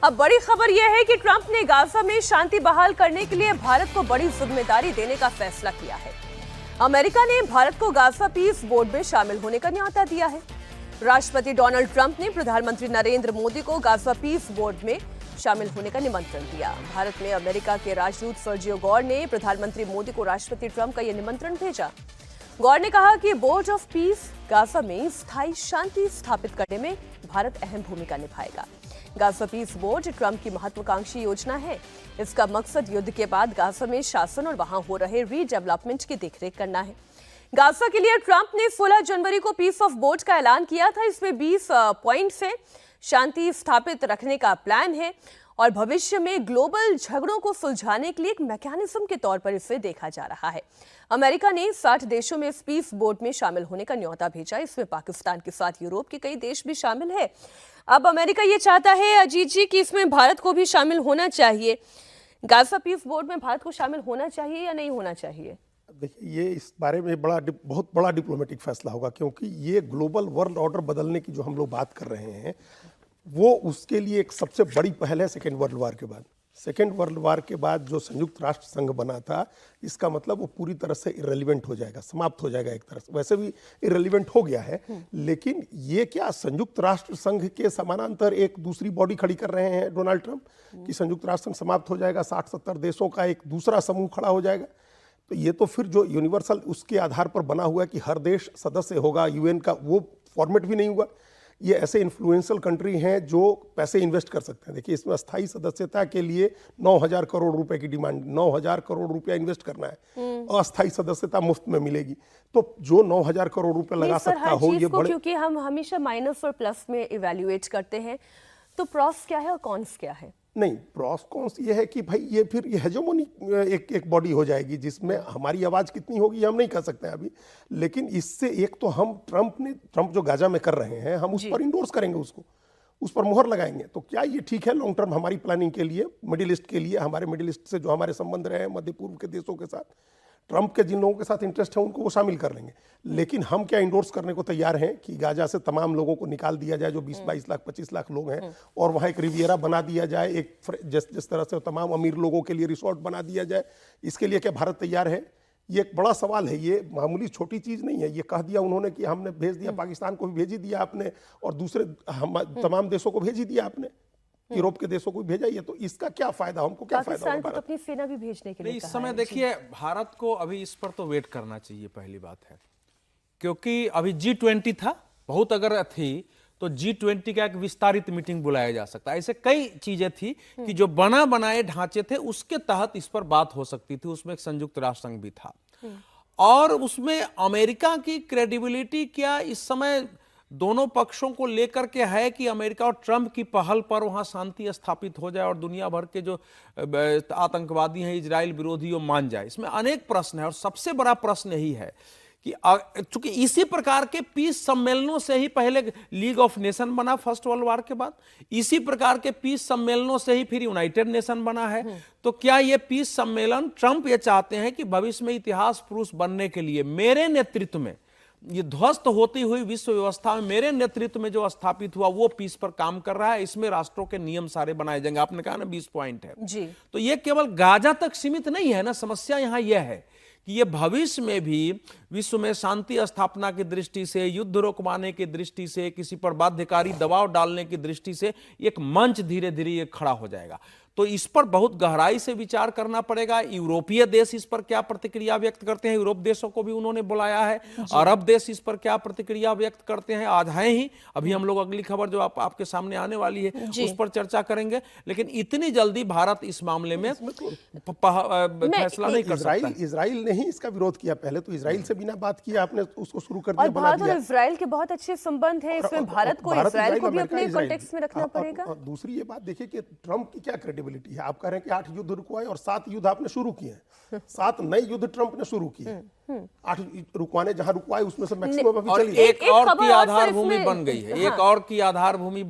अब बड़ी खबर यह है कि ट्रंप ने गाजा में शांति बहाल करने के लिए भारत को बड़ी जिम्मेदारी देने का फैसला किया है। अमेरिका ने भारत को गाजा पीस बोर्ड में शामिल होने का न्योता दिया है। राष्ट्रपति डोनाल्ड ट्रंप ने प्रधानमंत्री नरेंद्र मोदी को गाजा पीस बोर्ड में शामिल होने का निमंत्रण दिया। भारत में अमेरिका के राजदूत सर्जियो गौर ने प्रधानमंत्री मोदी को राष्ट्रपति ट्रंप का यह निमंत्रण भेजा। गौर ने कहा कि बोर्ड ऑफ पीस गाजा में स्थायी शांति स्थापित करने में भारत अहम भूमिका निभाएगा। गाजा पीस बोर्ड ट्रंप की महत्वाकांक्षी योजना है। इसका मकसद युद्ध के बाद गाजा में शासन और वहां हो रहे रीडेवलपमेंट की देखरेख करना है। गाजा के लिए ट्रंप ने 16 जनवरी को पीस ऑफ बोर्ड का ऐलान किया था। इसमें 20 पॉइंट से शांति स्थापित रखने का प्लान है और भविष्य में ग्लोबल झगड़ों को सुलझाने के लिए एक मैकेनिज्म के तौर पर इसे देखा जा रहा है। अमेरिका ने 60 देशों में इस पीस बोर्ड में शामिल होने का न्योता भेजा। इसमें पाकिस्तान के साथ यूरोप के कई देश भी शामिल है। अब अमेरिका ये चाहता है अजीत जी कि इसमें भारत को भी शामिल होना चाहिए। गाजा पीस बोर्ड में भारत को शामिल होना चाहिए या नहीं होना चाहिए? देखिए, ये इस बारे में बहुत बड़ा डिप्लोमेटिक फैसला होगा, क्योंकि ये ग्लोबल वर्ल्ड ऑर्डर बदलने की जो हम लोग बात कर रहे हैं वो उसके लिए एक सबसे बड़ी पहल है। सेकेंड वर्ल्ड वार के बाद जो संयुक्त राष्ट्र संघ बना था, इसका मतलब वो पूरी तरह से इररिलेवेंट हो जाएगा, समाप्त हो जाएगा। एक तरह से वैसे भी इररिलेवेंट हो गया है, लेकिन ये क्या संयुक्त राष्ट्र संघ के समानांतर एक दूसरी बॉडी खड़ी कर रहे हैं डोनाल्ड ट्रंप कि संयुक्त राष्ट्र संघ समाप्त हो जाएगा, 60-70 देशों का एक दूसरा समूह खड़ा हो जाएगा। तो ये तो फिर जो यूनिवर्सल उसके आधार पर बना हुआ है कि हर देश सदस्य होगा यूएन का, वो फॉर्मेट भी नहीं हुआ। ये ऐसे इन्फ्लुएंशियल कंट्री हैं जो पैसे इन्वेस्ट कर सकते हैं। देखिए, इसमें अस्थायी सदस्यता के लिए 9,000 करोड़ रुपए की डिमांड, 9,000 करोड़ रुपया इन्वेस्ट करना है। अस्थायी सदस्यता मुफ्त में मिलेगी। तो जो 9,000 करोड़ रुपए लगा सकता हो, ये बड़े, क्योंकि हम हमेशा माइनस और प्लस में इवेल्युएट करते हैं, तो प्रॉस क्या है और कॉन्स क्या है? नहीं, प्रॉस कॉन्स ये है कि भाई ये फिर ये हेजेमोनी एक बॉडी हो जाएगी जिसमें हमारी आवाज कितनी होगी हम नहीं कह सकते हैं अभी। लेकिन इससे एक तो हम ट्रंप जो गाजा में कर रहे हैं, हम उस पर इंडोर्स करेंगे, उस पर मुहर लगाएंगे। तो क्या ये ठीक है लॉन्ग टर्म हमारी प्लानिंग के लिए, मिडिल ईस्ट के लिए, हमारे मिडिल ईस्ट से जो हमारे संबंध रहे हैं मध्य पूर्व के देशों के साथ, ट्रंप के जिन लोगों के साथ इंटरेस्ट है उनको वो शामिल कर लेंगे। लेकिन हम क्या इंडोर्स करने को तैयार हैं कि गाजा से तमाम लोगों को निकाल दिया जाए, जो 20-22 लाख 25 लाख लोग हैं, और वहाँ एक रिवियरा बना दिया जाए, एक जिस तरह से तमाम अमीर लोगों के लिए रिसोर्ट बना दिया जाए। इसके लिए क्या भारत तैयार है? ये एक बड़ा सवाल है। ये मामूली छोटी चीज़ नहीं है। ये कह दिया उन्होंने कि हमने भेज दिया, पाकिस्तान को भी भेज ही दिया आपने, और दूसरे तमाम देशों को भेज ही दिया आपने, यूरोप के देशों को भेजा। ये तो इसका क्या फायदा, हमको क्या फायदा होगा? तो अपनी सेना भी भेजने के लिए इस समय देखिए, भारत को अभी इस पर तो वेट करना चाहिए, पहली बात है, क्योंकि अभी G20 था, बहुत अगर थी तो G20 का एक विस्तारित मीटिंग बुलाया जा सकता है। ऐसे कई चीजें थी कि जो बना बनाए ढांचे थे उसके तहत इस पर बात हो सकती थी। उसमें एक संयुक्त राष्ट्र संघ भी था, और उसमें अमेरिका की क्रेडिबिलिटी क्या इस समय दोनों पक्षों को लेकर के है कि अमेरिका और ट्रंप की पहल पर वहां शांति स्थापित हो जाए और दुनिया भर के जो आतंकवादी हैं, इजराइल विरोधी, वो मान जाए। इसमें अनेक प्रश्न है, और सबसे बड़ा प्रश्न यही है कि चूंकि इसी प्रकार के पीस सम्मेलनों से ही पहले लीग ऑफ नेशन बना फर्स्ट वर्ल्ड वार के बाद, इसी प्रकार के पीस सम्मेलनों से ही फिर यूनाइटेड नेशन बना है। तो क्या ये पीस सम्मेलन, ट्रंप ये चाहते हैं कि भविष्य में इतिहास पुरुष बनने के लिए मेरे नेतृत्व में, ये ध्वस्त होती हुई विश्व व्यवस्था में मेरे नेतृत्व में जो स्थापित हुआ वो पीस पर काम कर रहा है। इसमें राष्ट्रों के नियम सारे बनाए जाएंगे। आपने कहा ना 20 पॉइंट है जी। तो ये केवल गाजा तक सीमित नहीं है ना। समस्या यहां यह है कि ये भविष्य में भी विश्व में शांति स्थापना की दृष्टि से, युद्ध रोकवाने की दृष्टि से, किसी पर बाध्यकारी दबाव डालने की दृष्टि से एक मंच धीरे धीरे ये खड़ा हो जाएगा। तो इस पर बहुत गहराई से विचार करना पड़ेगा। यूरोपीय देश इस पर क्या प्रतिक्रिया व्यक्त करते हैं, यूरोप देशों को भी उन्होंने बुलाया है। अरब देश इस पर क्या प्रतिक्रिया व्यक्त करते हैं, आज है ही, अभी हम लोग अगली खबर जो आपके सामने आने वाली है उस पर चर्चा करेंगे। लेकिन इतनी जल्दी भारत इस मामले में फैसला नहीं कर सकता। इजराइल ने ही इसका विरोध किया। पहले तो इजराइल से बिना बात किए आपने उसको शुरू कर दिया, बना दिया। इजराइल के बहुत अच्छे संबंध है, इसमें भारत को इजराइल को भी अपने कॉन्टेक्स्ट में रखना पड़ेगा। दूसरी ये बात देखिए कि ट्रंप की क्या क्रेडिबिलिटी है। आप कह रहे हैं कि 8 युद्ध रुकवाए और 7 युद्ध आपने शुरू किए हैं। 7 नए युद्ध ट्रंप ने शुरू किए। 8 रुकवाने जहां रुकवाए उसमें से मैक्सिमम अभी चली है। एक और की आधार भूमि बन गई है, एक और की आधार भूमि